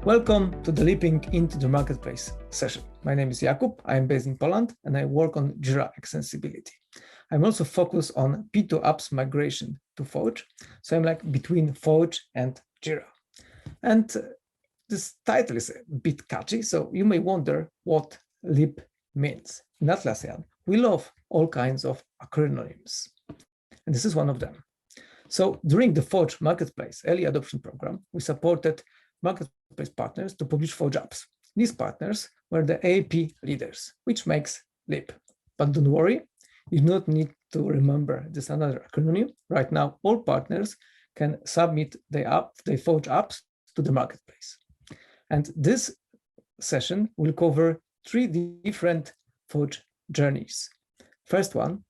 Welcome to the Leaping into the Marketplace session. My name is Jakub, I'm based in Poland, and I work on Jira Extensibility. I'm also focused on P2 apps migration to Forge, so I'm like between Forge and Jira. And this title is a bit catchy, so you may wonder what LEAP means. In Atlassian, we love all kinds of acronyms, and this is one of them. So during the Forge Marketplace early adoption program, we supported Marketplace partners to publish Forge apps. These partners were the AAP leaders, which makes LEAP. But don't worry, you do not need to remember this another acronym. Right now, all partners can submit their Forge apps to the Marketplace. And this session will cover 3 different Forge journeys. First one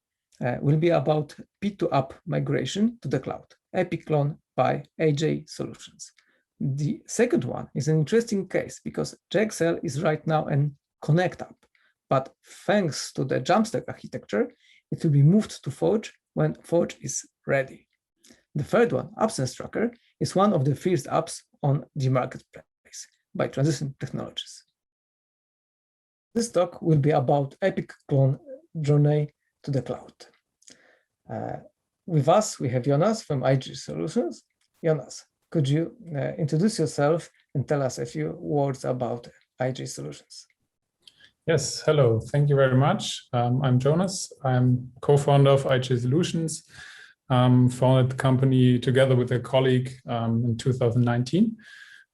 will be about P2 app migration to the cloud, Epic Clone by AJ Solutions. The second one is an interesting case because JXL is right now an Connect app, but thanks to the Jamstack architecture, it will be moved to Forge when Forge is ready. The third one, Absence Tracker, is one of the first apps on the Marketplace by Transition Technologies. This talk will be about Epic Clone journey to the cloud. With us, we have Jonas from AJ Solutions. Jonas, could you introduce yourself and tell us a few words about AJ Solutions? Yes, hello. Thank you very much. I'm Jonas. I'm co-founder of AJ Solutions. Founded the company together with a colleague in 2019.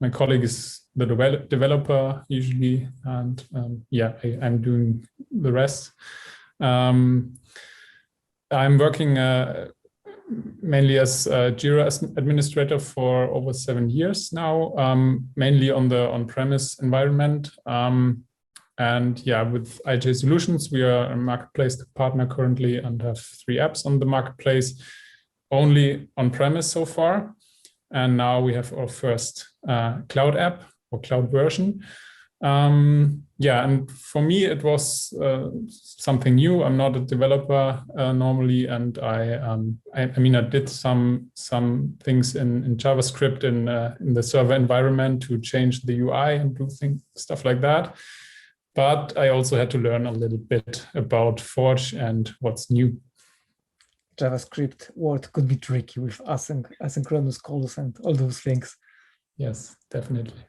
My colleague is the developer usually, and I'm doing the rest. I'm working mainly as a Jira administrator for over 7 years now, mainly on the on-premise environment. And yeah, with AJ Solutions, we are a marketplace partner currently and have 3 apps on the marketplace, only on-premise so far. And now we have our first cloud app or cloud version. And for me, it was something new. I'm not a developer normally, and I did some things in JavaScript in the server environment to change the UI and do stuff like that. But I also had to learn a little bit about Forge and what's new. JavaScript word could be tricky with asynchronous calls and all those things. Yes, definitely.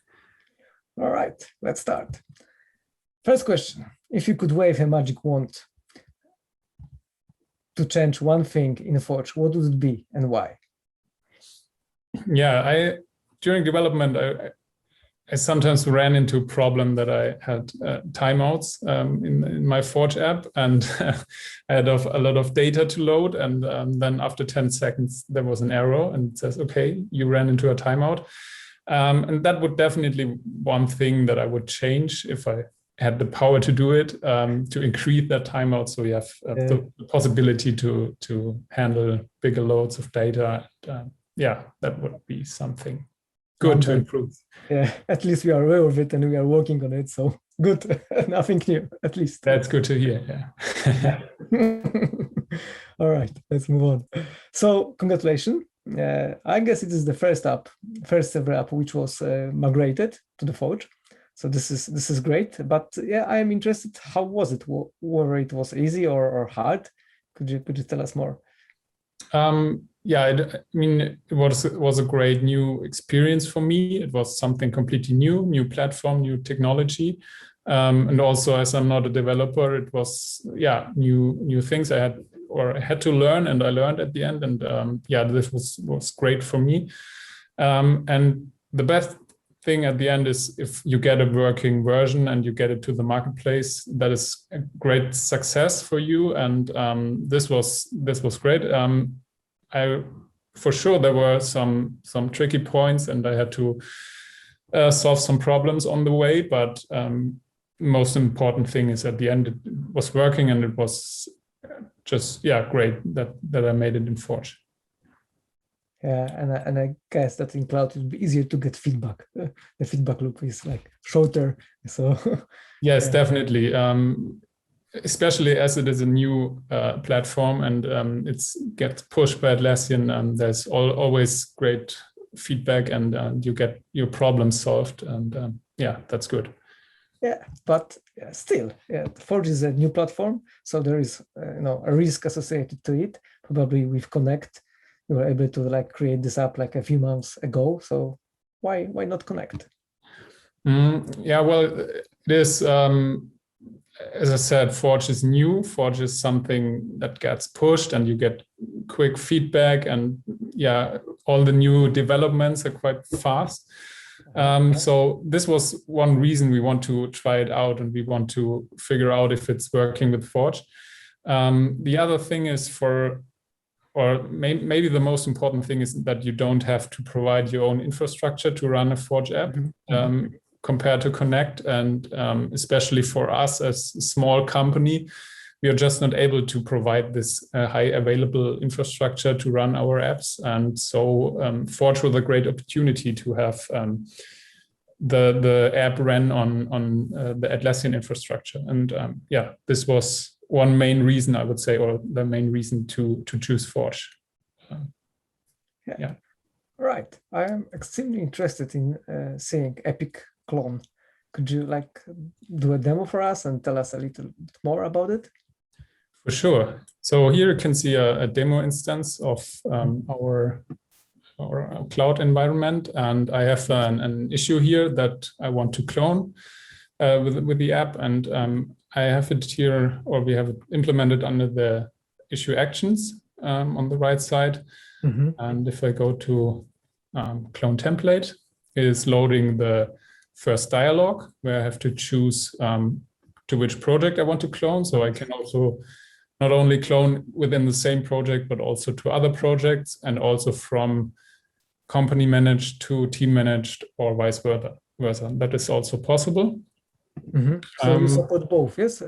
All right, let's start. First question, if you could wave a magic wand to change one thing in Forge, what would it be and why? Yeah, during development, I sometimes ran into a problem that I had timeouts in my Forge app, and I had a lot of data to load, and then after 10 seconds, there was an error and it says, okay, you ran into a timeout. And that would definitely one thing that I would change if I had the power to do it, to increase that timeout so you have the possibility to handle bigger loads of data. That would be something good to improve. Yeah, at least we are aware of it and we are working on it. So good, nothing new, at least. That's good to hear, yeah. All right, let's move on. So congratulations. I guess it is the first ever app which was migrated to the Forge. So this is great. But yeah, I am interested. How was it? Whether it was easy or hard? Could you tell us more? It was a great new experience for me. It was something completely new platform, new technology. And also, as I'm not a developer, it was new things I had to learn, and I learned at the end. And this was great for me. And the best thing at the end is if you get a working version and you get it to the marketplace, that is a great success for you. And this was great. For sure there were some tricky points, and I had to solve some problems on the way. But most important thing is at the end it was working, and it was just great that I made it in Forge. Yeah, and I guess that in cloud it would be easier to get feedback. The feedback loop is like shorter. So yes, definitely. Especially as it is a new platform and it gets pushed by Atlassian. There's always great feedback and you get your problem solved. And yeah, that's good. Yeah, but still, Forge is a new platform, so there is a risk associated to it. Probably with Connect, we were able to like create this app like a few months ago. So why not Connect? Yeah, well, it is. As I said, Forge is new. Forge is something that gets pushed, and you get quick feedback, and yeah, all the new developments are quite fast. So this was one reason we want to try it out, and we want to figure out if it's working with Forge. The other thing is maybe the most important thing is that you don't have to provide your own infrastructure to run a Forge app compared to Connect. And especially for us as a small company, we are just not able to provide this high available infrastructure to run our apps. And so Forge was a great opportunity to have the app ran on the Atlassian infrastructure. And yeah, this was one main reason, I would say, or the main reason to choose Forge. Yeah. Right. I am extremely interested in seeing Epic Clone. Could you like do a demo for us and tell us a little bit more about it? For sure. So here you can see a demo instance of our cloud environment, and I have an issue here that I want to clone with the app, and I have it here, or we have it implemented under the issue actions on the right side. And if I go to clone template, it is loading the first dialog where I have to choose to which project I want to clone. So I can also not only clone within the same project, but also to other projects, and also from company managed to team managed or vice versa. That is also possible. So you support both, yes?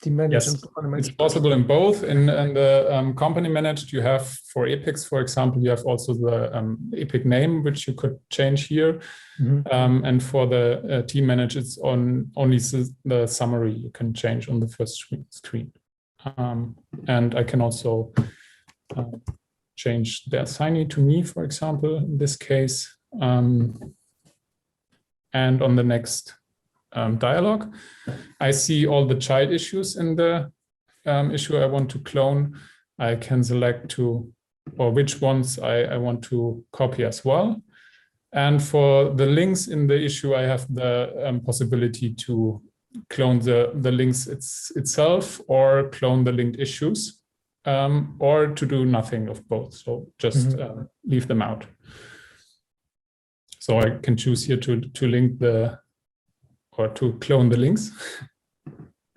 Team managed and company managed. It's possible in both. In the company managed, you have for Epics, for example, you have also the Epic name, which you could change here. And for the team managed, it's only the summary you can change on the first screen. And I can also change the assignee to me, for example, in this case. And on the next dialog, I see all the child issues in the issue I want to clone. I can select which ones I want to copy as well. And for the links in the issue, I have the possibility to clone the links itself, or clone the linked issues, or to do nothing of both. So just leave them out. So I can choose here to link or to clone the links.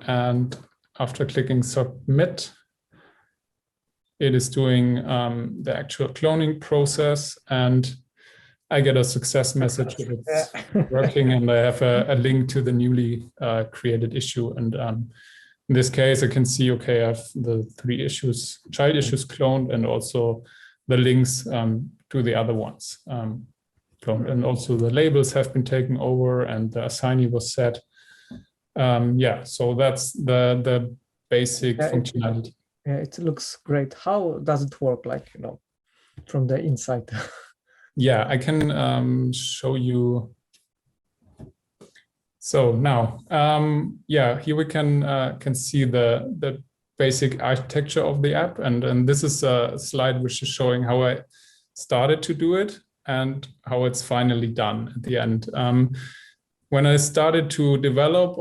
And after clicking submit, it is doing the actual cloning process, and I get a success message if it's working, and I have a link to the newly created issue. And in this case, I can see, okay, I have the 3 child issues cloned, and also the links to the other ones cloned. And also the labels have been taken over, and the assignee was set. Yeah, so that's the basic functionality. It looks great. How does it work, like, from the inside? Yeah, I can show you. So now, yeah, here we can see the basic architecture of the app, and this is a slide which is showing how I started to do it and how it's finally done at the end. When I started to develop,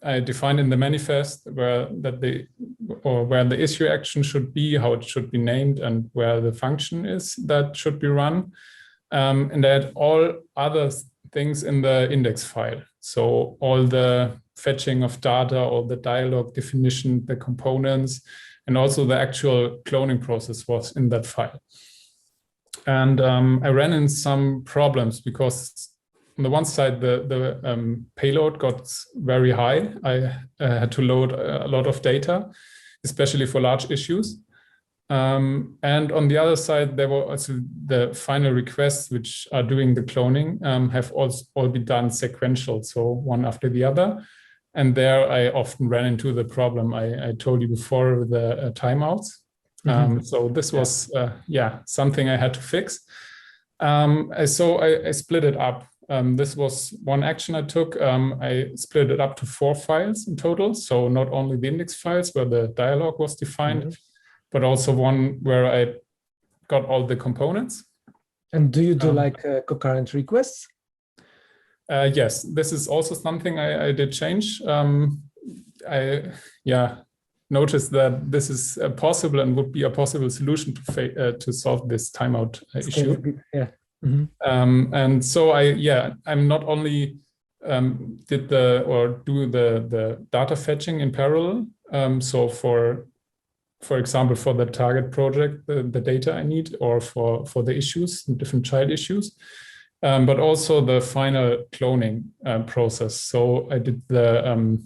I defined in the manifest where the issue action should be, how it should be named, and where the function is that should be run. And I had all other things in the index file. So all the fetching of data, all the dialog definition, the components, and also the actual cloning process was in that file. And I ran in some problems because on the one side, the payload got very high. I had to load a lot of data, especially for large issues. And on the other side, there were also the final requests, which are doing the cloning, have all been done sequential, so one after the other. And there I often ran into the problem I told you before, the timeouts. So this was, something I had to fix. So I split it up. This was one action I took. I split it up to 4 files in total. So not only the index files where the dialog was defined, but also one where I got all the components. And do you do concurrent requests? Yes, this is also something I did change. I noticed that this is possible and would be a possible solution to solve this timeout issue. Yeah. And so I'm not only do the data fetching in parallel. So for example, for the target project, the data I need, or for the issues, different child issues, but also the final cloning process. So I did the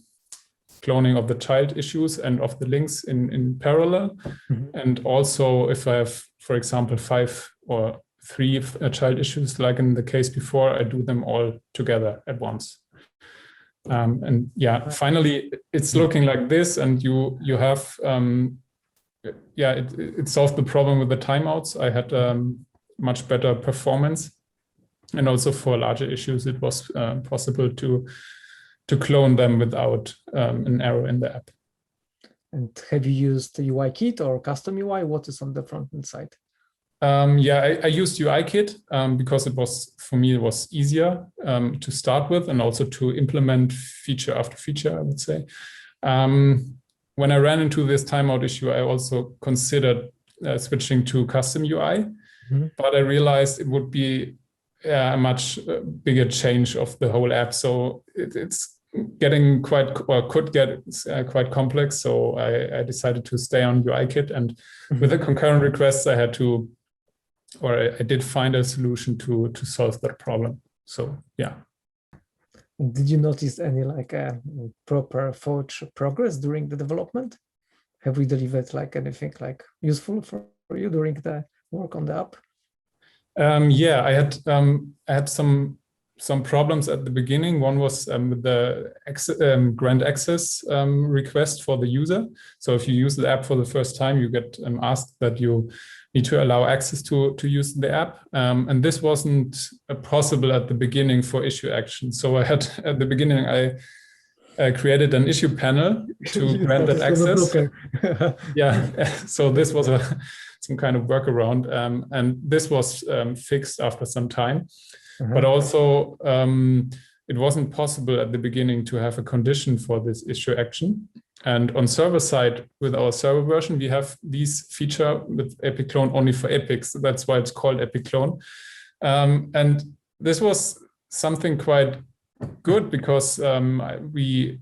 cloning of the child issues and of the links in parallel. And also if I have, for example, 5 or 3 child issues, like in the case before, I do them all together at once. And finally, it's looking like this, and you have, it solved the problem with the timeouts. I had much better performance. And also for larger issues, it was possible to clone them without an error in the app. And have you used the UIKit or custom UI? What is on the front-end side? I used UIKit because it was easier to start with, and also to implement feature after feature, I would say. When I ran into this timeout issue, I also considered switching to custom UI, but I realized it would be a much bigger change of the whole app. So it's getting could get quite complex. So I decided to stay on UIKit, and with the concurrent requests, I did find a solution to solve that problem. So yeah. Did you notice any proper Forge progress during the development? Have we delivered anything useful for you during the work on the app? I had some problems at the beginning. One was with the grant access request for the user. So if you use the app for the first time, you get asked that you need to allow access to use the app. And this wasn't possible at the beginning for issue action. So at the beginning, I created an issue panel to grant that access. So this was some kind of workaround. And this was fixed after some time. But also, it wasn't possible at the beginning to have a condition for this issue action. And on server side, with our server version, we have this feature with Epic Clone only for epics. That's why it's called Epic Clone. And this was something quite good because we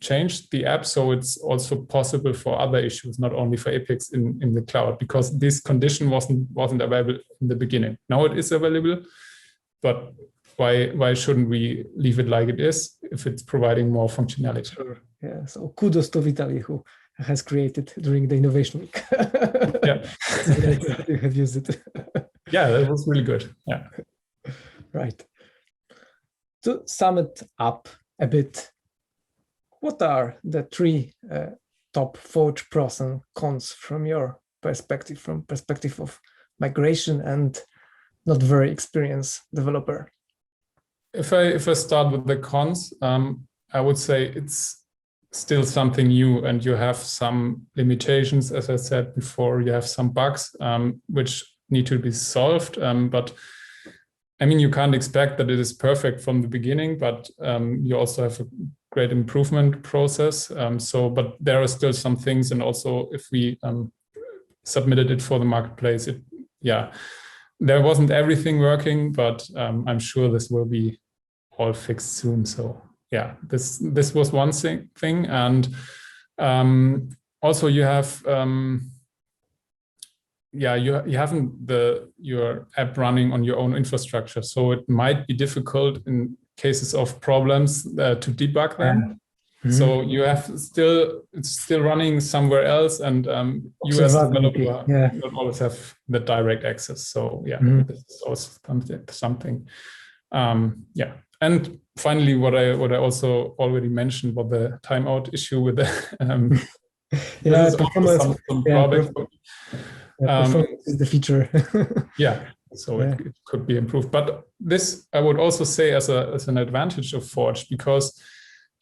changed the app so it's also possible for other issues, not only for epics in the cloud, because this condition wasn't available in the beginning. Now it is available, but why shouldn't we leave it like it is if it's providing more functionality? Sure. Yeah. So kudos to Vitaly, who has created during the innovation week. You have used it. Yeah, that was really good. Yeah. Right. To sum it up a bit, what are the 3 top Forge pros and cons from your perspective, from perspective of migration and not very experienced developer? If I start with the cons, I would say it's still something new, and you have some limitations. As I said before, you have some bugs which need to be solved. But I mean, you can't expect that it is perfect from the beginning, but you also have a great improvement process. But there are still some things, and also if we submitted it for the marketplace, there wasn't everything working, but I'm sure this will be all fixed soon. So yeah, this was one thing, and also you have you haven't your app running on your own infrastructure, so it might be difficult in cases of problems to debug them. So you have it's still running somewhere else, and you as a developer don't always have the direct access. So this is also something. And finally, what I also already mentioned about the timeout issue with the Yeah, This is also performance. some Yeah, drawback. performance is the feature. Yeah, so it could be improved. But this I would also say as an advantage of Forge, because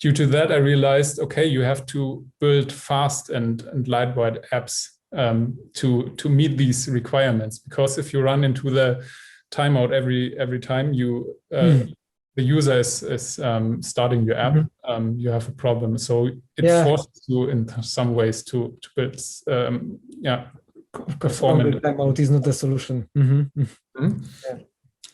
due to that I realized, okay, you have to build fast and lightweight apps to meet these requirements. Because if you run into the timeout every time you the user is starting your app, you have a problem. So it forces you in some ways to build perform the timeout is not a solution. Yeah.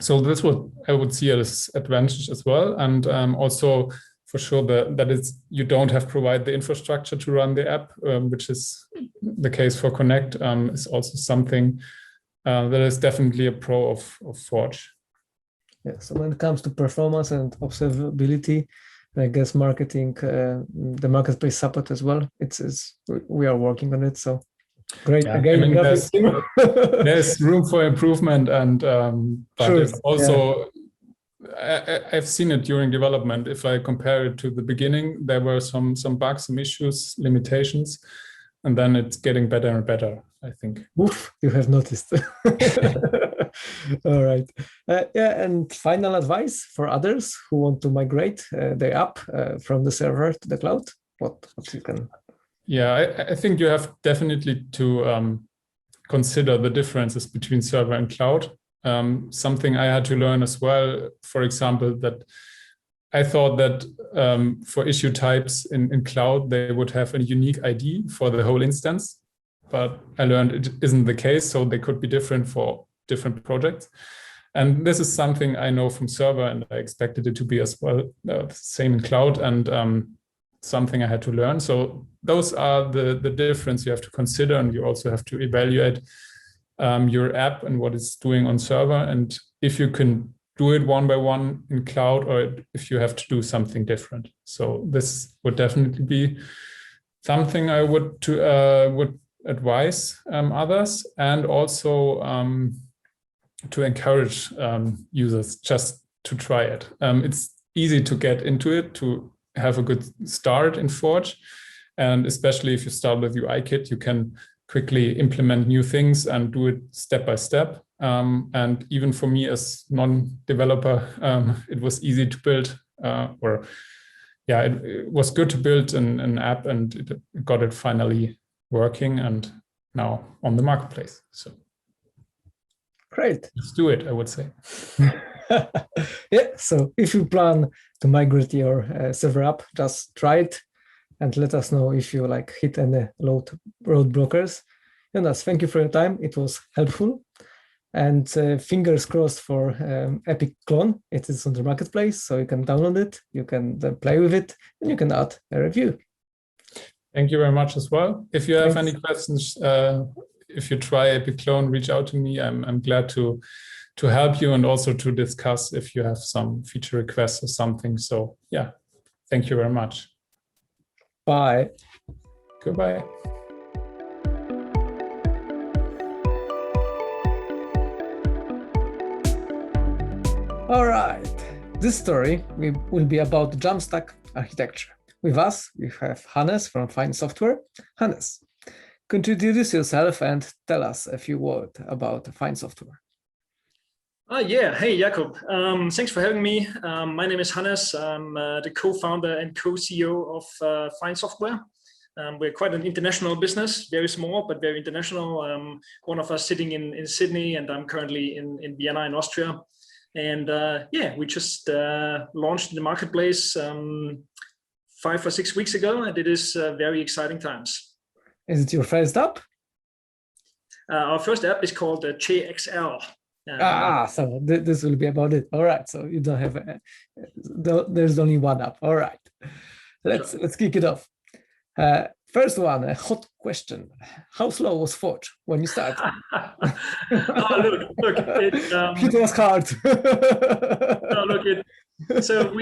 So this I would see as advantage as well, and also for sure that you don't have to provide the infrastructure to run the app, which is the case for Connect. Is also something that is definitely a pro of Forge. Yeah. So when it comes to performance and observability, I guess marketing, the marketplace support as well. We are working on it. So great. Yeah, again, I mean, there's room for improvement, and but sure. it's also I've seen it during development. If I compare it to the beginning, there were some bugs, some issues, limitations, and then it's getting better and better, I think. Oof, you have noticed. All right. And final advice for others who want to migrate their app from the server to the cloud. What you can? Yeah, I think you have definitely to consider the differences between server and cloud. Something I had to learn as well, for example, that I thought that for issue types in cloud, they would have a unique ID for the whole instance. But I learned it isn't the case, so they could be different for different projects. And this is something I know from server, and I expected it to be as well, same in cloud, and something I had to learn. So those are the difference you have to consider, and you also have to evaluate your app and what it's doing on server, and if you can do it one by one in cloud, or if you have to do something different. So this would definitely be something I would advise others, and also to encourage users just to try it. It's easy to get into it, to have a good start in Forge, and especially if you start with UIKit, you can quickly implement new things and do it step by step. And even for me as non-developer, it was easy to build, it was good to build an app, and it got it finally working and now on the marketplace. So great. Let's do it, I would say. Yeah, so if you plan to migrate your server app, just try it and let us know if you hit any roadblockers. Jonas, thank you for your time. It was helpful. And fingers crossed for Epic Clone. It is on the marketplace, so you can download it, you can play with it, and you can add a review. Thank you very much as well. If you have any questions, if you try Epic Clone, reach out to me. I'm glad to help you, and also to discuss if you have some feature requests or something. So yeah, thank you very much. Bye. Goodbye. All right, this story will be about Jamstack architecture. With us, we have Hannes from Fine Software. Hannes, could you introduce yourself and tell us a few words about Fine Software? Yeah. Hey, Jakub. Thanks for having me. My name is Hannes. I'm the co-founder and co-CEO of Fine Software. We're quite an international business, very small, but very international. One of us sitting in Sydney, and I'm currently in Vienna in Austria. And we just launched in the marketplace 5 or 6 weeks ago, and it is very exciting times. Is it your first app? Our first app is called JXL. So this will be about it. All right. So you don't have there's only one app. All right. Let's kick it off. First one, a hot question. How slow was Forge when you started? Look, it was hard. So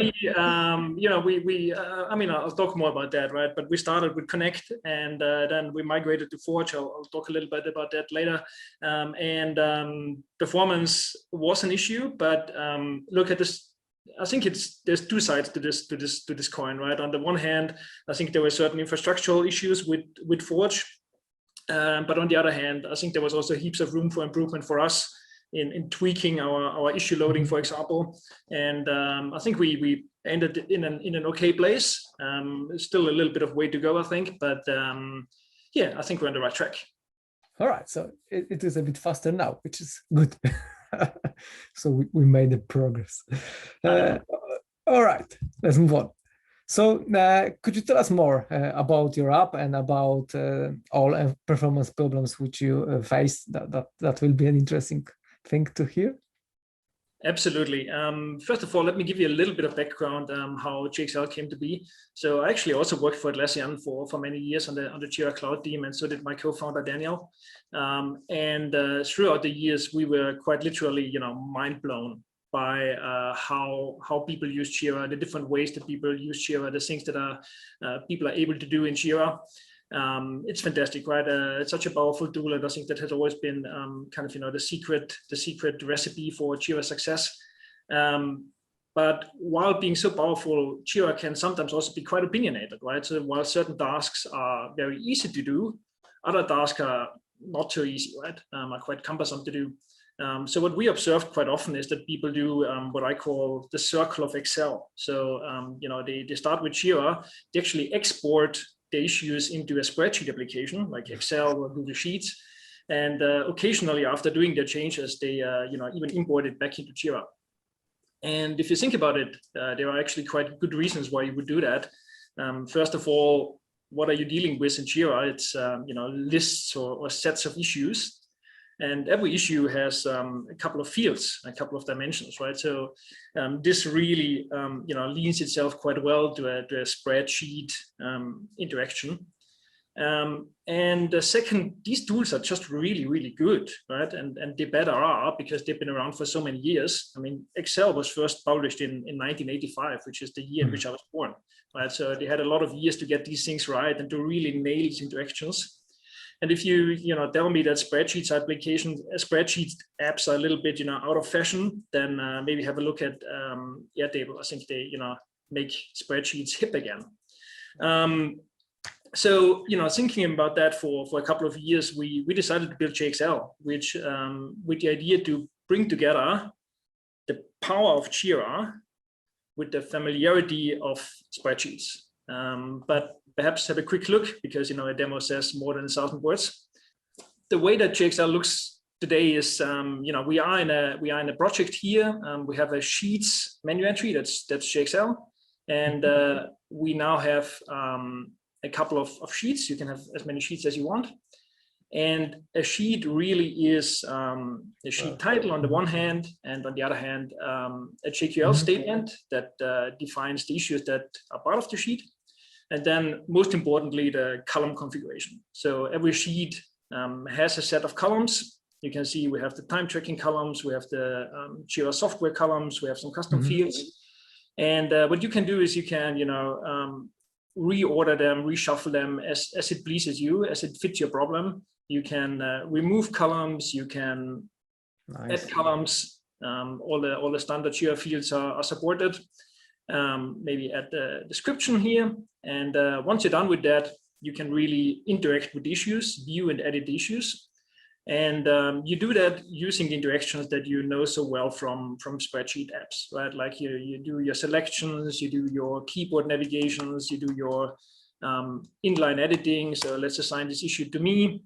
I'll talk more about that, right? But we started with Connect, and then we migrated to Forge. I'll talk a little bit about that later. Performance was an issue, but look at this. I think there's two sides to this coin, right? On the one hand, I think there were certain infrastructural issues with Forge, but on the other hand, I think there was also heaps of room for improvement for us in tweaking our issue loading, for example. And I think we ended in an okay place. Still a little bit of way to go, I think, but yeah, I think we're on the right track. All right, so it is a bit faster now, which is good. So we made the progress. All right, let's move on. So could you tell us more about your app and about all performance problems which you faced? That will be an interesting thing to hear. Absolutely. First of all, let me give you a little bit of background how GXL came to be. So I actually also worked for Atlassian for many years on the Jira Cloud team, and so did my co-founder Daniel. And throughout the years, we were quite literally, mind blown by how people use Jira, the different ways that people use Jira, the things that people are able to do in Jira. It's fantastic, right? It's such a powerful tool, and I think that has always been kind of the secret recipe for Jira success. But while being so powerful, Jira can sometimes also be quite opinionated, right? So while certain tasks are very easy to do, other tasks are not so easy, right? Are quite cumbersome to do. So what we observed quite often is that people do what I call the circle of Excel. So they start with Jira, they actually export the issues into a spreadsheet application like Excel or Google Sheets, and occasionally after doing their changes, they even import it back into Jira. And if you think about it, there are actually quite good reasons why you would do that. First of all, what are you dealing with in Jira? It's lists or sets of issues. And every issue has a couple of fields, a couple of dimensions, right? So this really, leans itself quite well to a spreadsheet interaction. And the second, these tools are just really, really good, right? And they better are because they've been around for so many years. I mean, Excel was first published in 1985, which is the year in which I was born, right? So they had a lot of years to get these things right and to really nail these interactions. And if you tell me that spreadsheet apps are a little bit out of fashion, then maybe have a look at Airtable. I think they make spreadsheets hip again. So thinking about that for a couple of years, we decided to build GXL, which with the idea to bring together the power of Jira with the familiarity of spreadsheets. But perhaps have a quick look, because a demo says more than 1,000 words. The way that GXL looks today is, we are in a project here. We have a Sheets menu entry. That's GXL, and we now have a couple of sheets. You can have as many sheets as you want. And a sheet really is a sheet title on the one hand, and on the other hand, a JQL statement that defines the issues that are part of the sheet. And then most importantly, the column configuration. So every sheet has a set of columns. You can see we have the time tracking columns, we have the Jira software columns, we have some custom fields. And what you can do is you can, reorder them, reshuffle them as it pleases you, as it fits your problem. You can remove columns, you can add columns. All the standard Jira fields are supported. Maybe add the description here. And once you're done with that, you can really interact with issues, view and edit issues. And you do that using the interactions that you know so well from spreadsheet apps, right? Like you do your selections, you do your keyboard navigations, you do your inline editing. So let's assign this issue to me,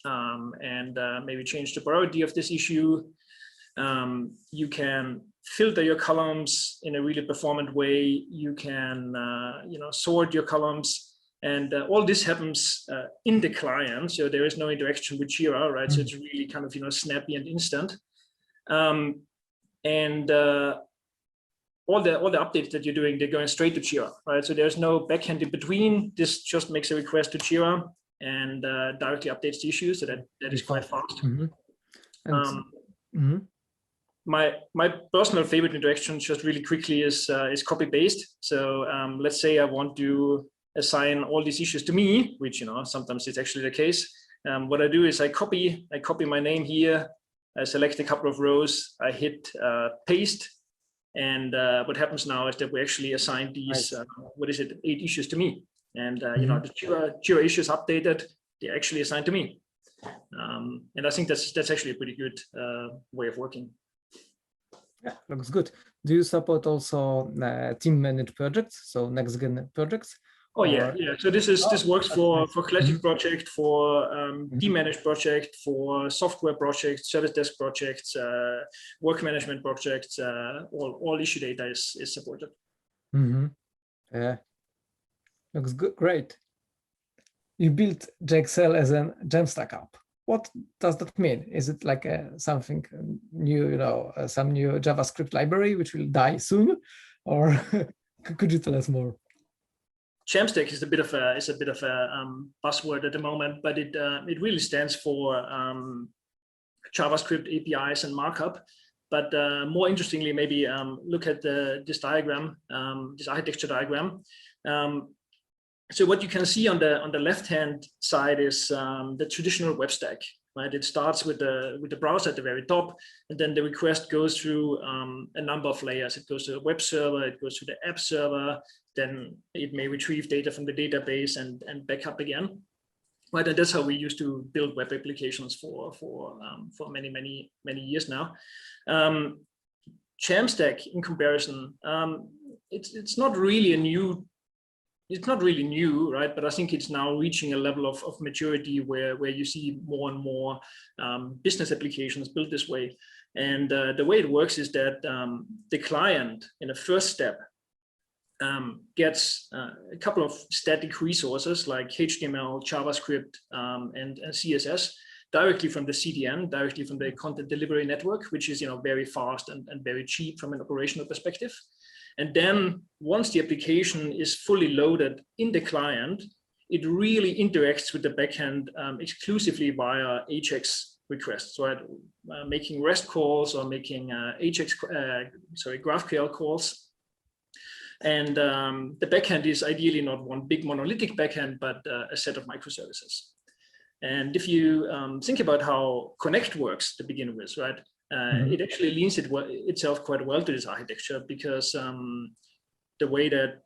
and maybe change the priority of this issue. You can filter your columns in a really performant way. You can, sort your columns. And all this happens in the client, so there is no interaction with Jira, right? So it's really kind of snappy and instant. And all the updates that you're doing, they're going straight to Jira, right? So there's no backend in between. This just makes a request to Jira and directly updates the issue, so that is quite fast. My personal favorite interaction, just really quickly, is copy paste. So let's say I want to assign all these issues to me, which sometimes it's actually the case. What I do is I copy my name here, I select a couple of rows, I hit paste, And what happens now is that we actually assign these, 8 issues to me. And, you know, the Jira issues updated, they're actually assigned to me. And I think that's actually a pretty good way of working. Yeah, looks good. Do you support also team managed projects, so next gen projects? Oh yeah. So this works for classic project, for team managed project, for software projects, service desk projects, work management projects. All issue data is supported. Yeah, looks good. Great. You built JXL as a Jamstack app. What does that mean? Is it like something new, you know, some new JavaScript library which will die soon, or could you tell us more? Jamstack is a bit of a buzzword at the moment, but it really stands for JavaScript APIs and markup. But more interestingly, maybe look at this diagram, this architecture diagram. So what you can see on the left-hand side is the traditional web stack, right? It starts with the browser at the very top, and then the request goes through a number of layers. It goes to the web server, it goes to the app server, then it may retrieve data from the database and back up again. Right, and that's how we used to build web applications for many years now. Jamstack, in comparison, it's not really new, right? But I think it's now reaching a level of maturity where you see more and more business applications built this way. And the way it works is that the client, in a first step, gets a couple of static resources like HTML, JavaScript, and CSS directly from the CDN, directly from the content delivery network, which is, you know, very fast and very cheap from an operational perspective. And then once the application is fully loaded in the client, it really interacts with the backend exclusively via AJAX requests, right? Making REST calls or making GraphQL calls. And the backend is ideally not one big monolithic backend, but a set of microservices. And if you think about how Connect works to begin with, right? It actually leans itself quite well to this architecture, because the way that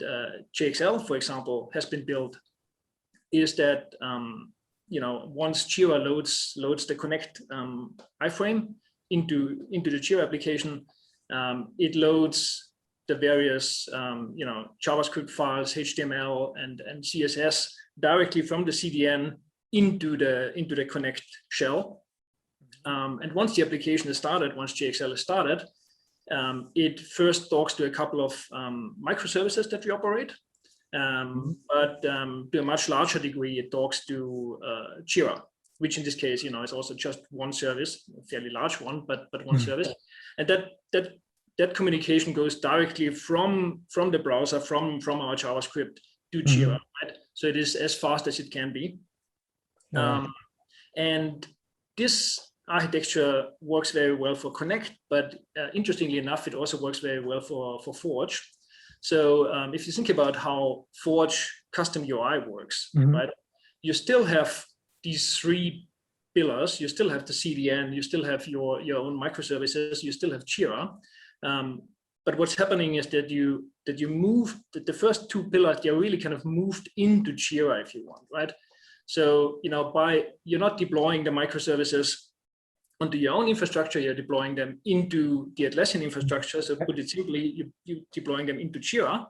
JXL, for example, has been built is that you know, once Jira loads the Connect iframe into the Jira application, it loads the various you know, JavaScript files, HTML and CSS directly from the CDN into the Connect shell. And once the application is started, once JXL is started, it first talks to a couple of microservices that we operate, but to a much larger degree, it talks to Jira, which in this case, you know, is also just one service, a fairly large one, but one service, and that communication goes directly from the browser, from our JavaScript to Jira, right? So it is as fast as it can be. And this architecture works very well for Connect, but interestingly enough, it also works very well for Forge. So if you think about how Forge custom UI works, right? You still have these three pillars. You still have the CDN, you still have your own microservices, you still have Jira. But what's happening is that you move the first two pillars, they're really kind of moved into Jira, if you want, right? So, you know, you're not deploying the microservices onto your own infrastructure, you're deploying them into the Atlassian infrastructure. So put it simply, you're deploying them into Jira.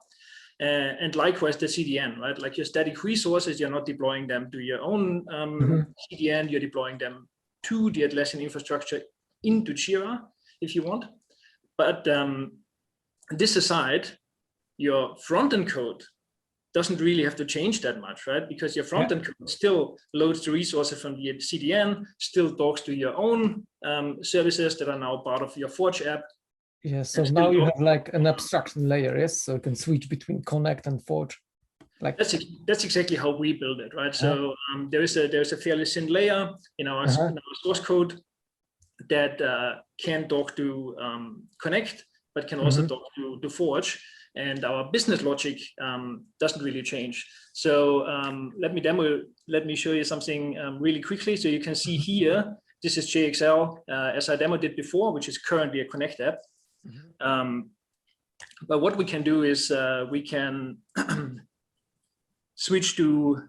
And likewise, the CDN, right? Like your static resources, you're not deploying them to your own CDN, you're deploying them to the Atlassian infrastructure into Jira, if you want. But this aside, your front-end code doesn't really have to change that much, right? Because your front-end code still loads the resources from the CDN, still talks to your own services that are now part of your Forge app. Yeah, so now you have like an abstraction layer, yes? So you can switch between Connect and Forge. Like that's exactly how we build it, right? So there's a fairly thin layer in our source code that can talk to Connect, but can also talk to Forge. And our business logic doesn't really change. So let me show you something really quickly. So you can see here, this is JXL, as I demoed it before, which is currently a Connect app. But what we can do is we can switch to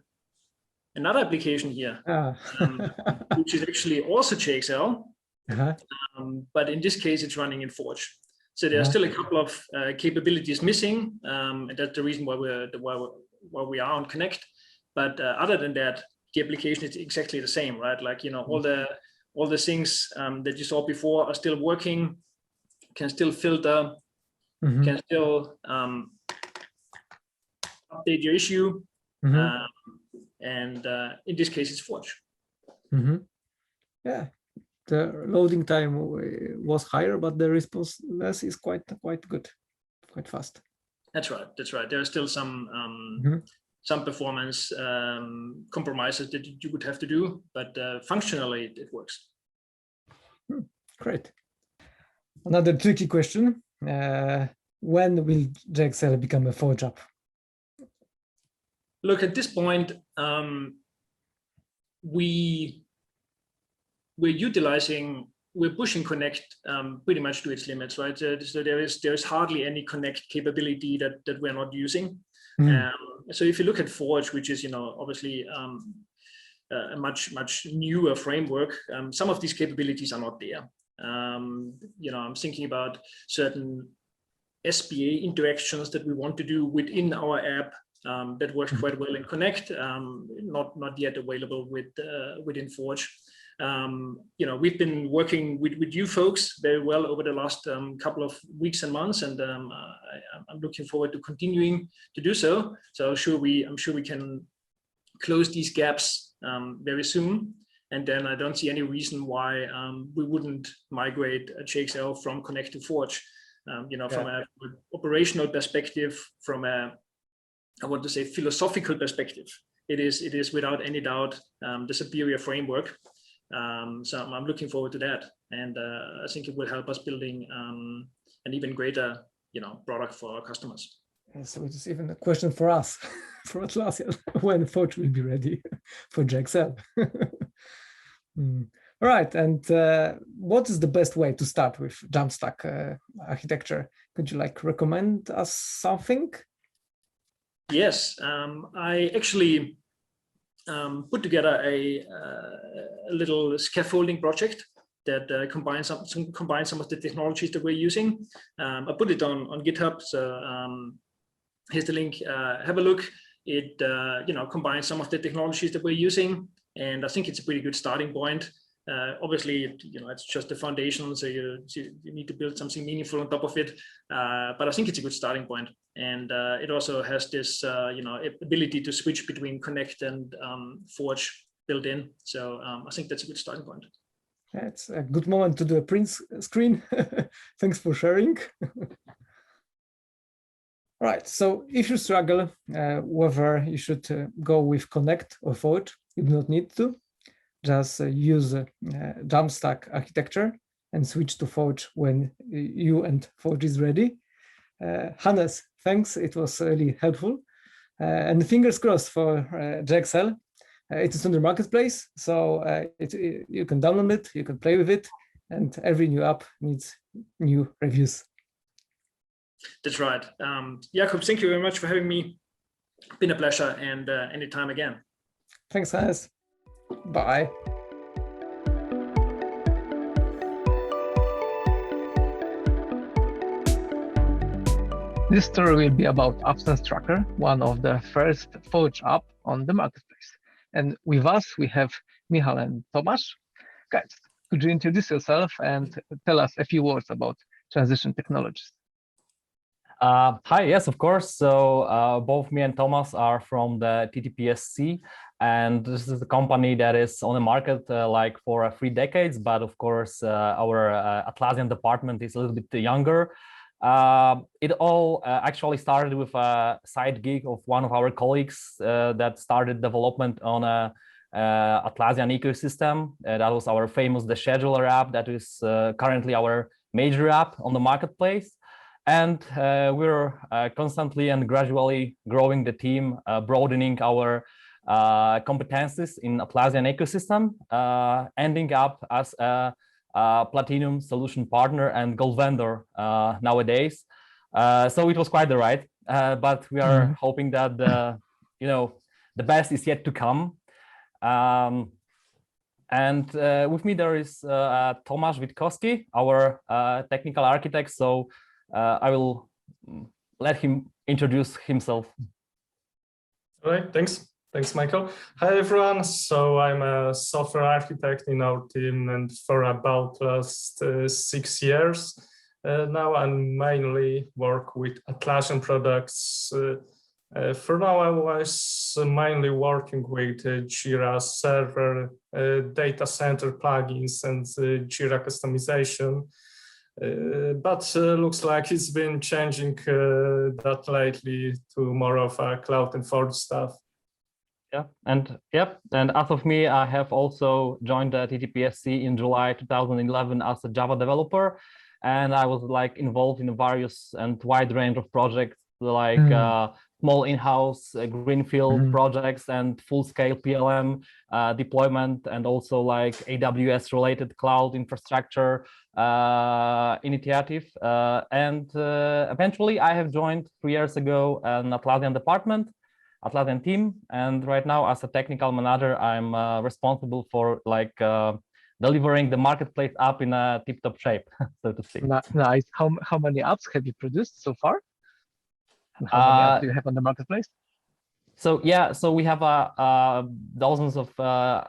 another application here, which is actually also JXL, but in this case, it's running in Forge. So there are still a couple of capabilities missing, and that's the reason why we are on Connect. But other than that, the application is exactly the same, right? Like, you know, all the things that you saw before are still working, can still filter, can still update your issue, and in this case, it's Forge. Yeah, the loading time was higher, but the responsiveness is quite good, quite fast. That's right. That's right. There are still some performance compromises that you would have to do, but functionally it works. Great. Another tricky question: when will JXL become a Forge app? Look, at this point, we're pushing Connect pretty much to its limits, right? So there is hardly any Connect capability that we're not using. So if you look at Forge, which is, you know, obviously a much newer framework, some of these capabilities are not there. You know, I'm thinking about certain SPA interactions that we want to do within our app. That works quite well in Connect, not yet available within Forge. You know, we've been working with you folks very well over the last couple of weeks and months, and I'm looking forward to continuing to do so. So I'm sure we can close these gaps very soon. And then I don't see any reason why we wouldn't migrate a JXL from Connect to Forge. You know, from an operational perspective, from a, I want to say, philosophical perspective, it is without any doubt the superior framework. So I'm looking forward to that, and I think it will help us building an even greater, you know, product for our customers. So it's even a question for us, for Atlassian, when Forge will be ready for JXL. All right, and what is the best way to start with Jamstack architecture? Could you recommend us something? Yes, I actually put together a little scaffolding project that combines some of the technologies that we're using. I put it on GitHub, so here's the link. Have a look. It you know, combines some of the technologies that we're using, and I think it's a pretty good starting point. Obviously, you know, it's just the foundation, so you need to build something meaningful on top of it. But I think it's a good starting point, and it also has this you know, ability to switch between Connect and Forge built in. So I think that's a good starting point. It's a good moment to do a print screen. Thanks for sharing. Right, so if you struggle whether you should go with Connect or Forge, you do not need to. Just use Jamstack architecture and switch to Forge when you and Forge is ready. Hannes, thanks, it was really helpful. And fingers crossed for JXL. It is on the marketplace, so you can download it, you can play with it, and every new app needs new reviews. That's right. Jakub, thank you very much for having me. Been a pleasure, and anytime again. Thanks, Hannes. Bye. This story will be about Absence Tracker, one of the first Forge app on the marketplace. And with us, we have Michal and Tomasz. Guys, could you introduce yourself and tell us a few words about transition technologies? Hi, yes, of course. So both me and Thomas are from the TTPSC, and this is a company that is on the market for 3 decades. But of course, our Atlassian department is a little bit younger. It all actually started with a side gig of one of our colleagues that started development on a Atlassian ecosystem. That was our famous The Scheduler app that is currently our major app on the marketplace. And we're constantly and gradually growing the team, broadening our competencies in Atlassian ecosystem, ending up as a Platinum solution partner and gold vendor nowadays. So it was quite the ride, but we are hoping that the best is yet to come. And with me there is Tomasz Witkowski, our technical architect. So I will let him introduce himself. All right, thanks. Thanks, Michael. Hi, everyone. So I'm a software architect in our team, and for about last 6 years now, I mainly work with Atlassian products. For now, I was mainly working with Jira Server, data center plugins, and Jira customization. But looks like it's been changing that lately to more of a cloud and forge stuff. Yeah, and as of me, I have also joined the TTPSC in July 2011 as a Java developer, and I was like involved in various and wide range of projects, like small in-house greenfield projects and full-scale PLM deployment, and also like AWS related cloud infrastructure initiative. And eventually I have joined 3 years ago an Atlassian department, Atlassian team, and right now as a technical manager, I'm responsible for like delivering the marketplace app in a tip-top shape, so to speak. Nice. How many apps have you produced so far? And how many apps do you have on the marketplace? So yeah, so we have dozens of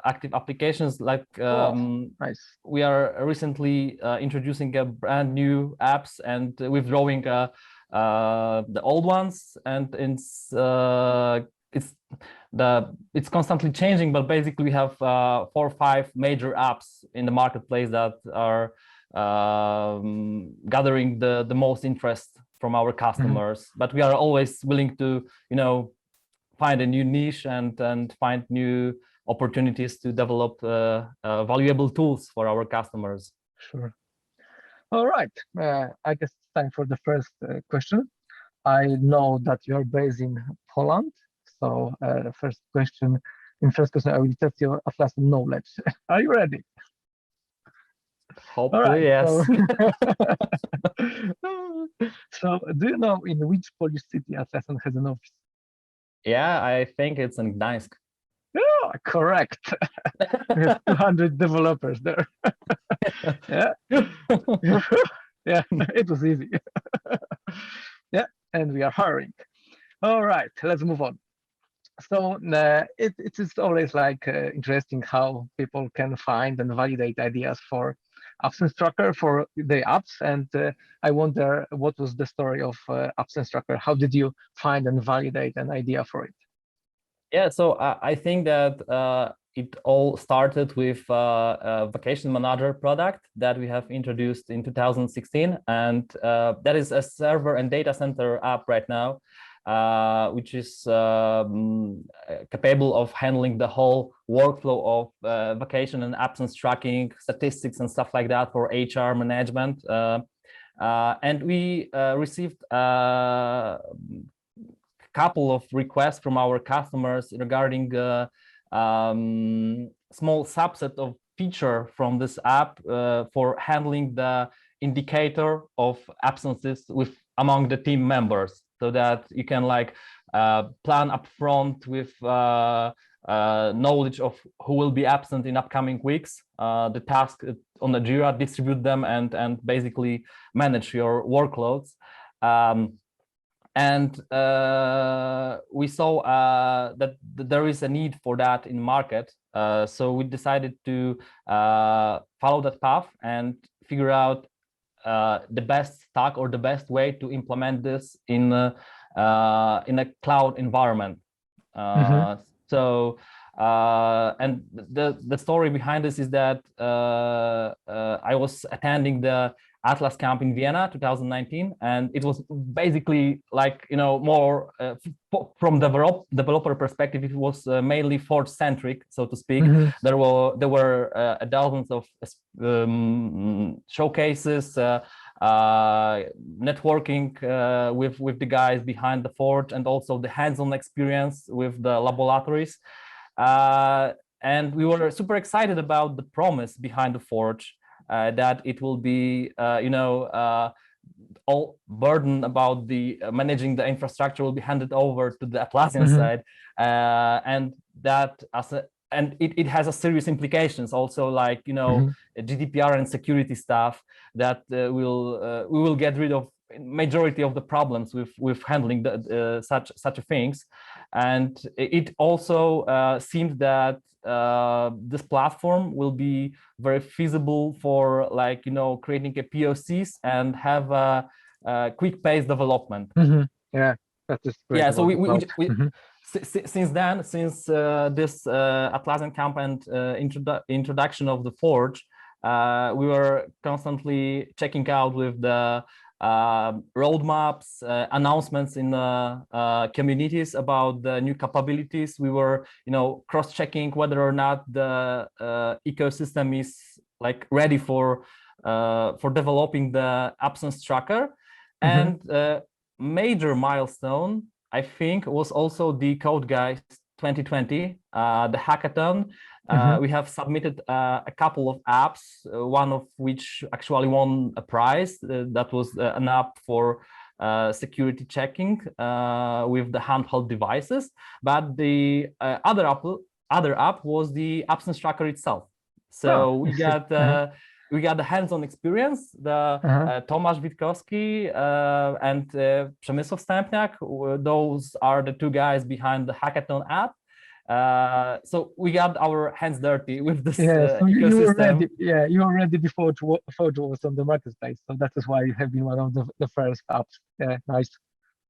active applications. Like nice. We are recently introducing a brand new apps and withdrawing the old ones, and it's constantly changing. But basically, we have 4 or 5 major apps in the marketplace that are gathering the most interest from our customers. But we are always willing to, find a new niche and find new opportunities to develop valuable tools for our customers. Sure. All right. I guess it's time for the first question. I know that you're based in Poland. So first question, I will test your Atlassian knowledge. Are you ready? Hopefully, yes. So do you know in which Polish city Atlassian has an office? Yeah, I think it's in Gdańsk. Oh, correct. We have 200 developers there. Yeah. Yeah, it was easy. Yeah, and we are hiring. All right, let's move on. So it is always like interesting how people can find and validate ideas for Absence Tracker for the apps. And I wonder, what was the story of Absence Tracker? How did you find and validate an idea for it? Yeah, so I think that it all started with a vacation manager product that we have introduced in 2016. And that is a server and data center app right now, which is capable of handling the whole workflow of vacation and absence tracking, statistics and stuff like that for HR management. And we received a couple of requests from our customers regarding small subset of feature from this app for handling the indicator of absences among the team members, so that you can like plan upfront with knowledge of who will be absent in upcoming weeks, the task on the Jira, distribute them and basically manage your workloads. And we saw that there is a need for that in market. So we decided to follow that path and figure out the best stack or the best way to implement this in a cloud environment. So and the story behind this is that I was attending the Atlas Camp in Vienna 2019, and it was basically like, more from developer perspective, it was mainly Forge centric, so to speak. There were dozens of showcases, networking with the guys behind the Forge, and also the hands-on experience with the laboratories. And we were super excited about the promise behind the Forge, that it will be, all burden about the managing the infrastructure will be handed over to the Atlassian side, and that it has a serious implications also, like, you know, GDPR and security stuff that we will get rid of majority of the problems with handling such things. And it also seems that this platform will be very feasible for, like, you know, creating a POCs and have a quick pace development. Yeah, that is great. Yeah, so since then, since this Atlassian Camp and introduction of the Forge, we were constantly checking out with the roadmaps, announcements in the communities about the new capabilities. We were, you know, cross-checking whether or not the ecosystem is like ready for developing the absence tracker. And major milestone, I think, was also the Code Guys 2020, the hackathon. We have submitted a couple of apps, one of which actually won a prize. That was an app for security checking with the handheld devices. But the other app was the absence tracker itself. So we got the hands-on experience. The Tomasz Witkowski and Przemysław Stępniak, those are the two guys behind the hackathon app. So we got our hands dirty with this ecosystem. You were ready before Forge was on the marketplace, so that is why you have been one of the first apps. Yeah, nice.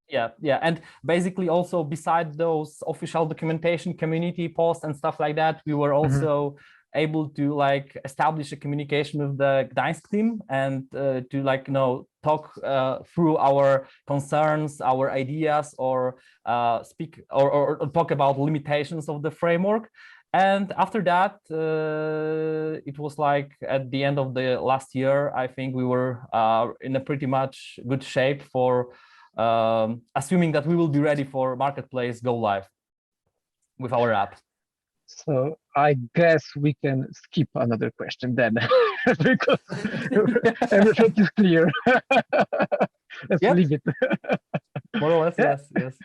Yeah, and basically also beside those official documentation, community posts and stuff like that, we were also able to, like, establish a communication with the Gdańsk team and to, like, you know, talk through our concerns, our ideas, or speak or talk about limitations of the framework. And after that, it was like at the end of the last year, I think we were in a pretty much good shape for assuming that we will be ready for marketplace go live with our app. So I guess we can skip another question then, because everything is clear. Let's leave it. More or less, yes.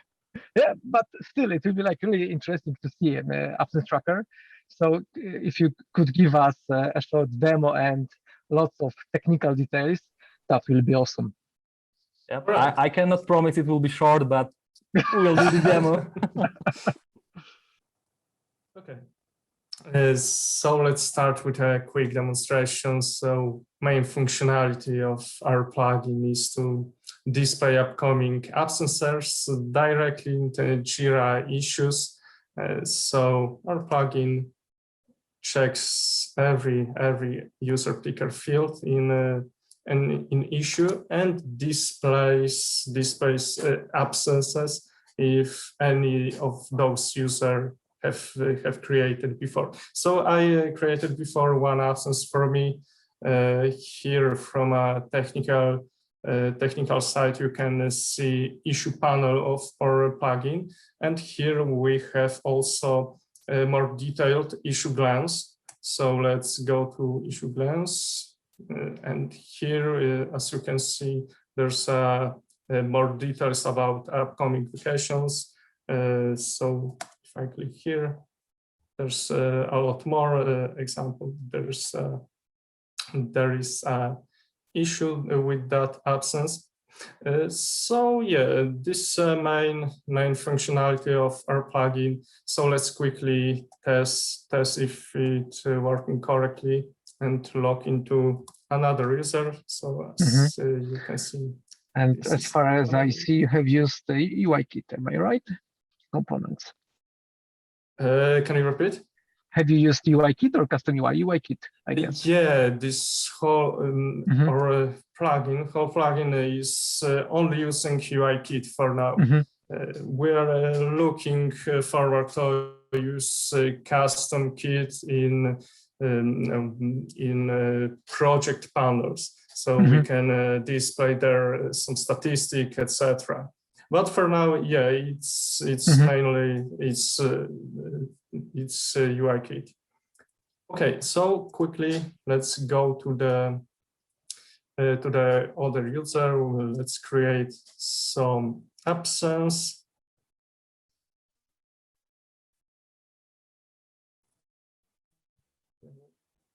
Yeah, but still, it will be like really interesting to see an absence tracker. So if you could give us a short demo and lots of technical details, that will be awesome. Yep. I cannot promise it will be short, but we'll do the demo. Okay. So let's start with a quick demonstration. So main functionality of our plugin is to display upcoming absences directly into Jira issues. So our plugin checks every user picker field in issue and displays absences if any of those users have created before. So I created before one absence for me. Here from a technical side, you can see issue panel of our plugin. And here we have also a more detailed issue glance. So let's go to issue glance. And here, as you can see, there's more details about upcoming vacations. So if I click here, there's a lot more example. There is an issue with that absence. So yeah, this main functionality of our plugin. So let's quickly test if it's working correctly and log into another user. So as you can see. And as far as I see, you have used the UIKit, am I right? Components. Can you repeat? Have you used UIKit or custom UI? UIKit, I guess. Yeah, this whole whole plugin is only using UIKit for now. We are looking forward to use custom kit in project panels, so we can display there some statistic, etc. But for now, yeah, it's mainly it's UIKit. Okay, so quickly let's go to the to the other user. Let's create some absence.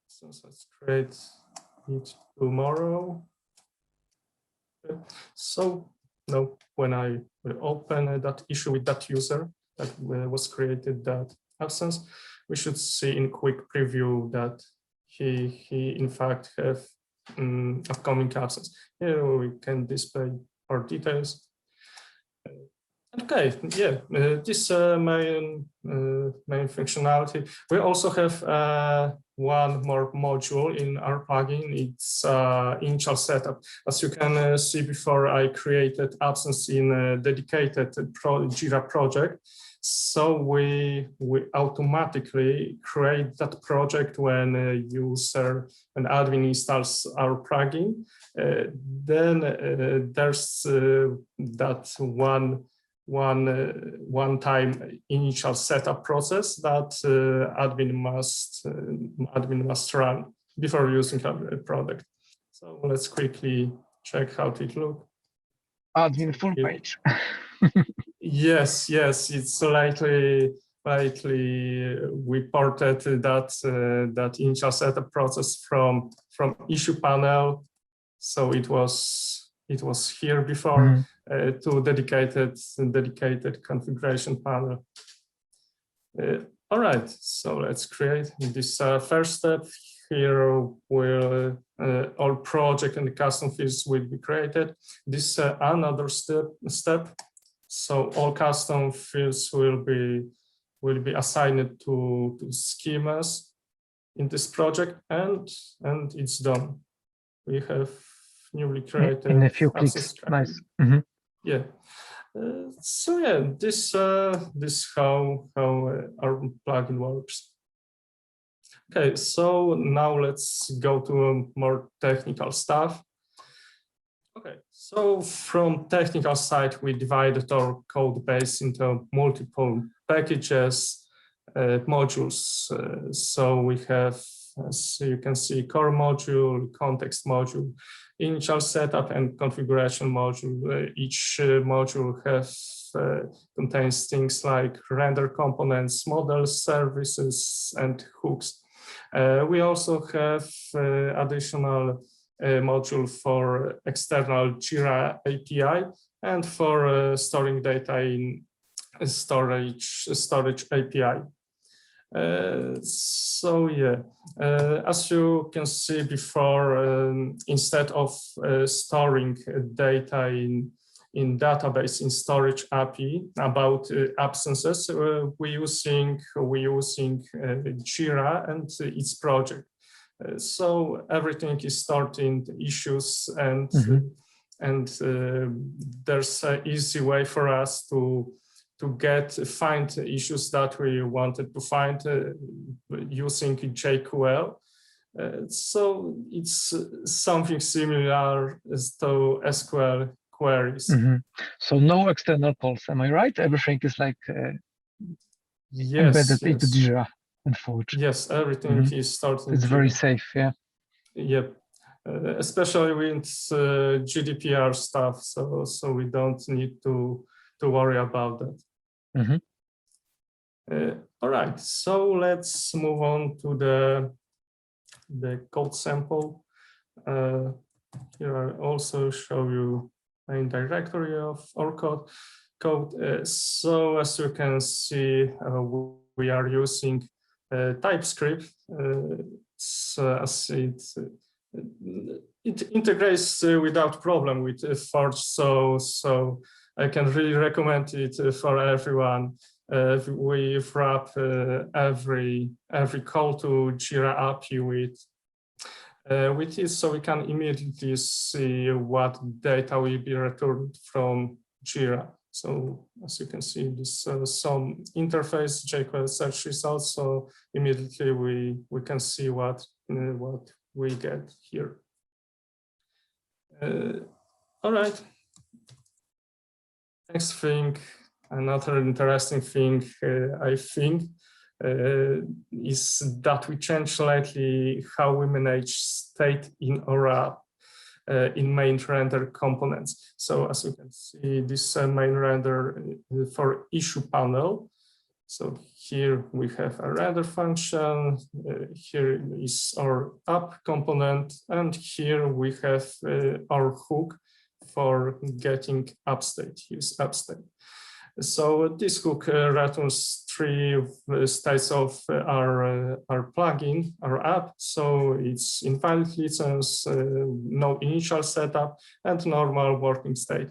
So let's create it tomorrow. So now when I will open that issue with that user that was created, that absence, we should see in quick preview that he in fact have upcoming absence. Here we can display our details. Okay, yeah, this main functionality. We also have one more module in our plugin. It's initial setup. As you can see before, I created absence in a dedicated Jira project. So we automatically create that project when a user, an admin installs our plugin. Then there's that one-time initial setup process that admin must run before using a product. So let's quickly check how it looks. Admin full page. Yes, it's slightly we ported that initial setup process from issue panel. So it was here before to dedicated configuration panel. All right, so let's create this first step. Here will all project and custom fields will be created. This another step. So all custom fields will be assigned to schemas in this project, and it's done. We have newly created in a few clicks. Nice. Yeah. So yeah, this how our plugin works. Okay, so now let's go to more technical stuff. Okay, so from technical side, we divided our code base into multiple packages, modules. So we have, as you can see, core module, context module, initial setup, and configuration module. Each module contains things like render components, models, services, and hooks. We also have additional module for external Jira API and for storing data in storage API. So yeah, as you can see before, instead of storing data in database in storage API about absences, we're using Jira and its project. So everything is stored in issues, and there's an easy way for us to find issues that we wanted to find using JQL. So it's something similar as to SQL queries. So no external calls, am I right? Everything is like yes, embedded into Jira and Forge. Yes, everything is stored in It's Jira. very safe, yeah. Yep, especially with GDPR stuff, so we don't need to worry about that. All right, so let's move on to the code sample. Here I also show you main directory of our code. So as you can see, we are using TypeScript. As it integrates without problem with Forge, so I can really recommend it for everyone. We wrap every call to Jira API with it, so we can immediately see what data will be returned from Jira. So as you can see, this some interface JQL search results. So immediately we can see what we get here. All right. Next thing, another interesting thing, I think, is that we changed slightly how we manage state in our app. in main render components. So as you can see, this main render for issue panel. So here we have a render function, here is our app component, and here we have our hook for getting app state, use app state. So this hook returns 3 states of our plugin, our app. So it's invalid license, no initial setup, and normal working state.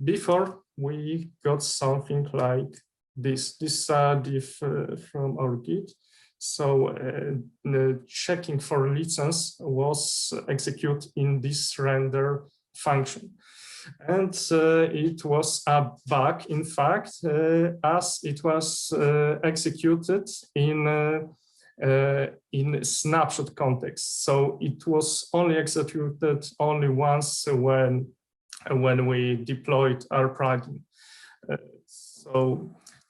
Before we got something like this diff from our Git. So checking for license was executed in this render function. And it was a bug, in fact, as it was executed in snapshot context. So it was only executed only once when we deployed our plugin.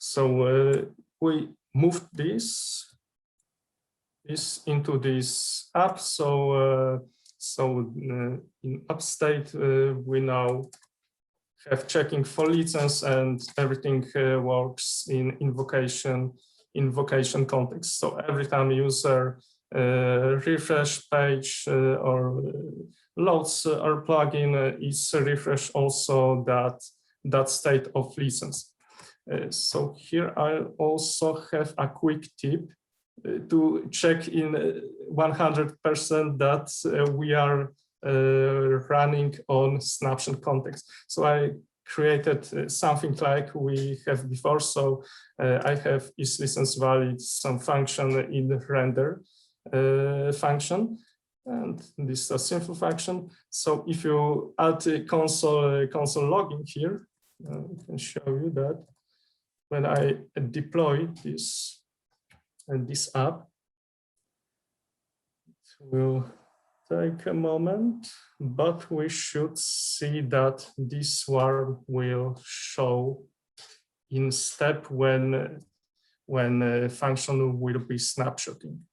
So we moved this into this app. So in app state, we now have checking for license, and everything works in invocation context. So every time user refresh page or loads our plugin, is refresh also that state of license. So here I also have a quick tip to check in 100% that we are running on snapshot context. So I created something like we have before. So I have is license valid some function in the render function, and this is a simple function. So if you add a console logging here, I can show you that when I deploy this app, it will take a moment, but we should see that this one will show in step when function will be snapshotting.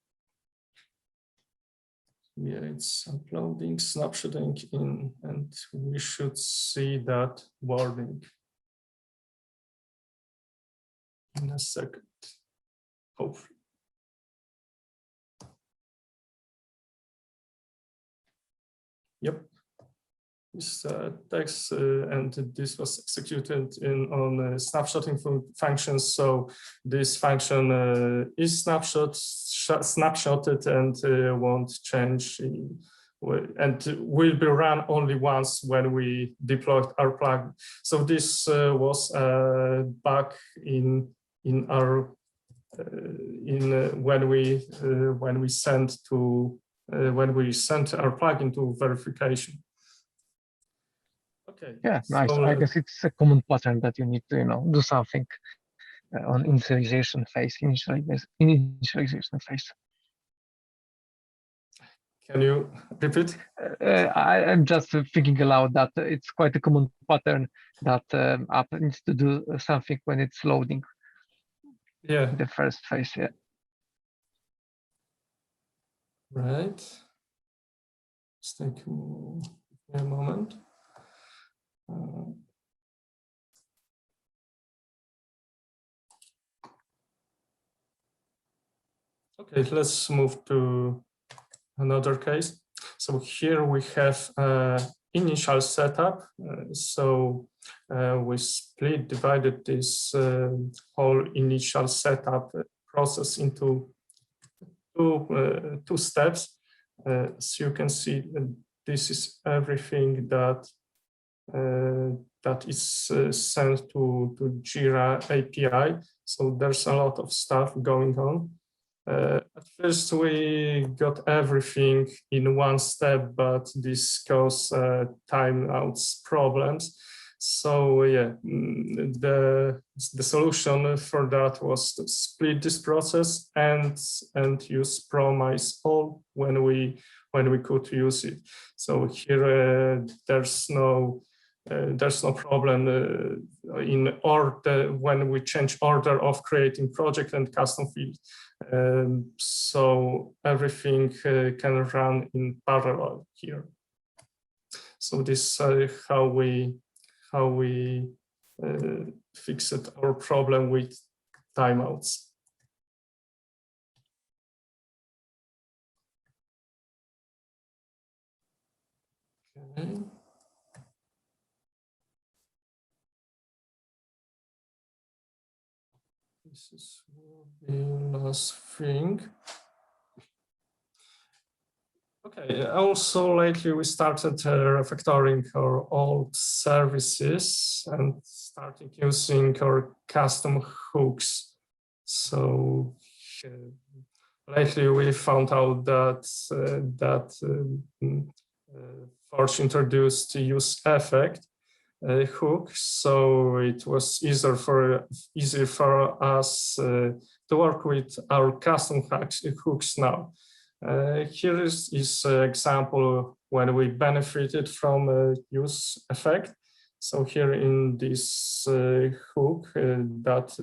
Yeah, it's uploading, snapshotting in, and we should see that warning in a second, hopefully. Yep, this text and this was executed on snapshotting functions. So this function is snapshotted and won't change and will be run only once when we deployed our plugin. So this was a bug in our when we sent our plugin to verification. Okay. Yeah, nice. So, I guess it's a common pattern that you need to, do something on initialization phase. Can you repeat? I'm just thinking aloud that it's quite a common pattern that app needs to do something when it's loading. Yeah. The first phase, yeah. Right. Let's take a moment. Okay, let's move to another case. So here we have initial setup. We divided this whole initial setup process into two steps. So you can see this is everything that is sent to Jira API. So there's a lot of stuff going on. At first, we got everything in one step, but this caused timeouts problems. So yeah, the solution for that was to split this process and use promise all when we could use it. So here there's no problem in order when we change order of creating project and custom field. So everything can run in parallel here. So this is how we fixed our problem with timeouts. Okay. This is the last thing. Okay, also lately we started refactoring our old services and starting using our custom hooks. So lately we found out that Forge introduced the use effect hook, so it was easier for us to work with our custom hooks now. Here is an example when we benefited from a use effect. So here in this hook that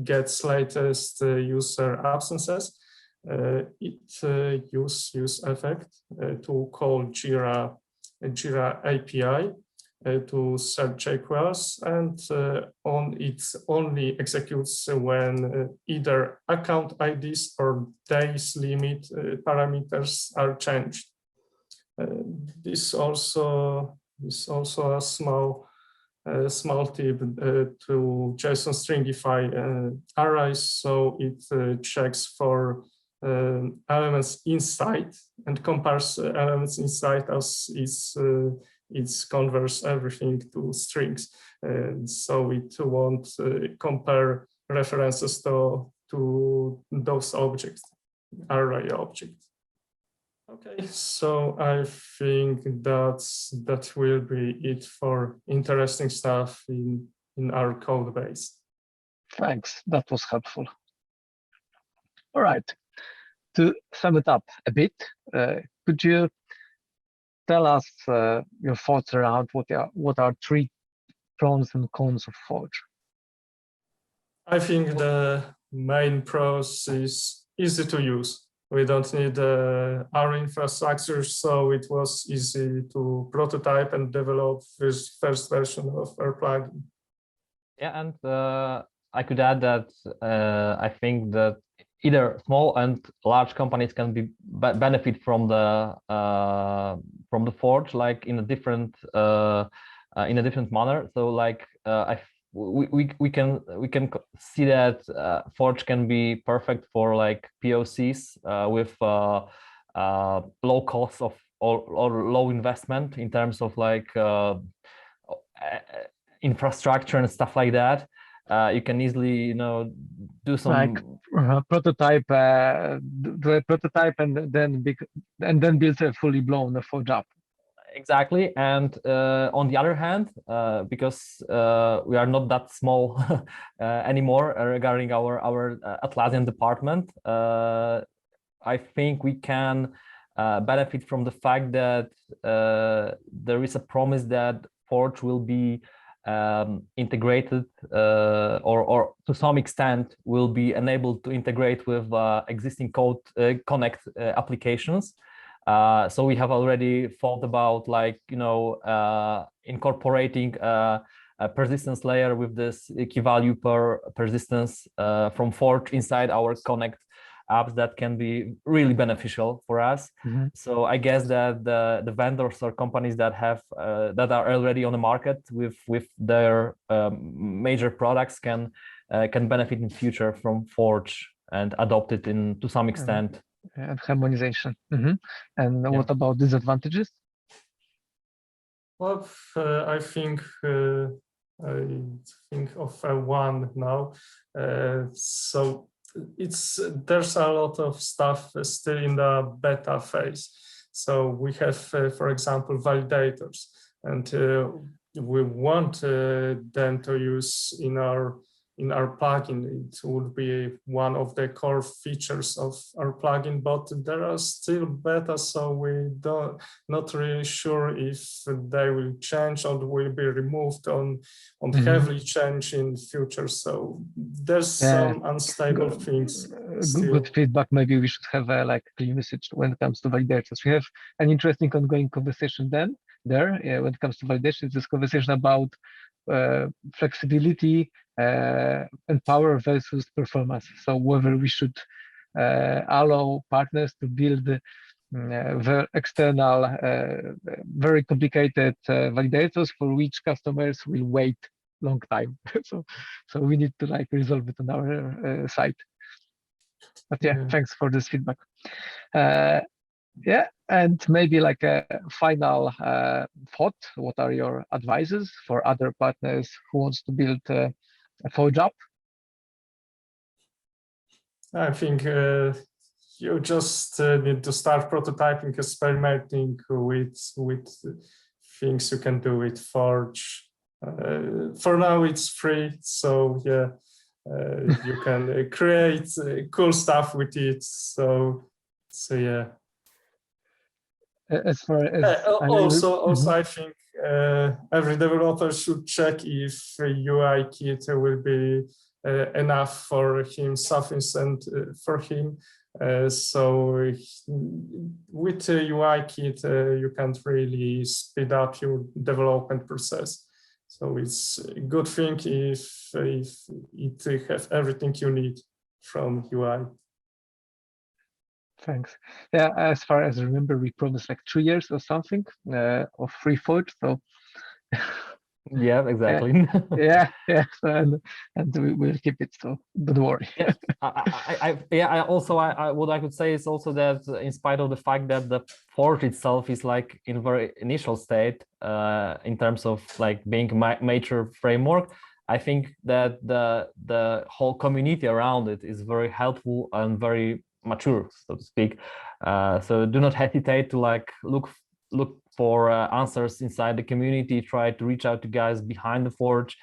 gets latest user absences, it use effect to call Jira API to search JQueries, and it only executes when either account IDs or days limit parameters are changed. This also a small tip to JSON stringify arrays, so it checks for elements inside and compares elements inside as it converts everything to strings. So it won't compare references to those objects, array objects. Okay, so I think that will be it for interesting stuff in our code base. Thanks, that was helpful. All right, to sum it up a bit, could you tell us your thoughts around what are three pros and cons of Forge? I think the main pros is easy to use. We don't need our infrastructure, so it was easy to prototype and develop this first version of our plugin. Yeah, and I could add that I think that either small and large companies can benefit from the Forge, like in a different manner. So like we can see that Forge can be perfect for like POCs with low cost of or low investment in terms of like infrastructure and stuff like that. You can easily, do some like prototype, do a prototype, and then build a fully blown Forge app. Exactly. And on the other hand, because we are not that small anymore regarding our Atlassian department, I think we can benefit from the fact that there is a promise that Forge will be integrated or to some extent will be enabled to integrate with existing Connect applications. So we have already thought about like, incorporating a persistence layer with this key value per persistence from Forge inside our Connect apps that can be really beneficial for us. Mm-hmm. So I guess that the vendors or companies that have that are already on the market with their major products can benefit in future from Forge and adopt it to some extent. And harmonization. Mm-hmm. And yeah. What about disadvantages? Well, I think of one now. So there's a lot of stuff still in the beta phase. So we have, for example, validators, and we want them to use in our plugin. It would be one of the core features of our plugin, but there are still beta, so we not really sure if they will change or will be removed on mm-hmm. heavily change in the future. So there's some unstable things. Good feedback. Maybe we should have like clean usage when it comes to validators. We have an interesting ongoing conversation then there when it comes to validation. This conversation about flexibility and power versus performance. So whether we should allow partners to build the external, very complicated validators for which customers will wait long time. so we need to like resolve it on our side. But yeah, thanks for this feedback. Yeah, and maybe like a final thought. What are your advices for other partners who wants to build a Forge app? I think you just need to start prototyping, experimenting with things you can do with Forge. For now, it's free, so yeah, you can create cool stuff with it. So yeah. As far as I think every developer should check if UI kit will be enough for him, sufficient for him. So with UI kit, you can't really speed up your development process. So it's a good thing if it has everything you need from UI. Thanks. Yeah, as far as I remember, we promised like 3 years or something of free Forge. So yeah, exactly. yeah, and we will keep it. So don't worry. Yeah, what I could say is also that in spite of the fact that the Forge itself is like in very initial state in terms of like being a major framework, I think that the whole community around it is very helpful and very mature, so to speak. So do not hesitate to like look for answers inside the community. Try to reach out to guys behind the Forge.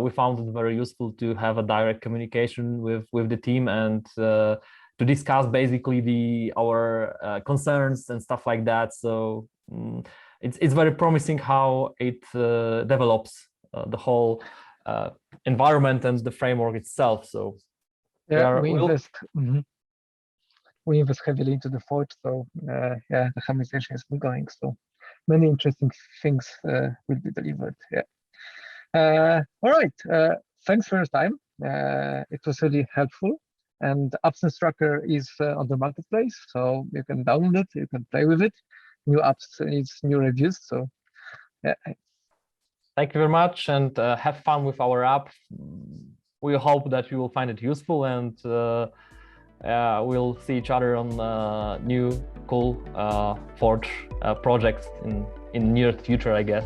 We found it very useful to have a direct communication with the team and to discuss basically our concerns and stuff like that. So it's very promising how it develops the whole environment and the framework itself. So yeah, we invest heavily into the Forge, so yeah, the harmonization has been going. So many interesting things will be delivered. Yeah. All right. Thanks for your time. It was really helpful. And Absence Tracker is on the marketplace, so you can download it, you can play with it. New apps needs new reviews. So yeah. Thank you very much, and have fun with our app. We hope that you will find it useful, and we'll see each other on new cool Forge projects in near future, I guess.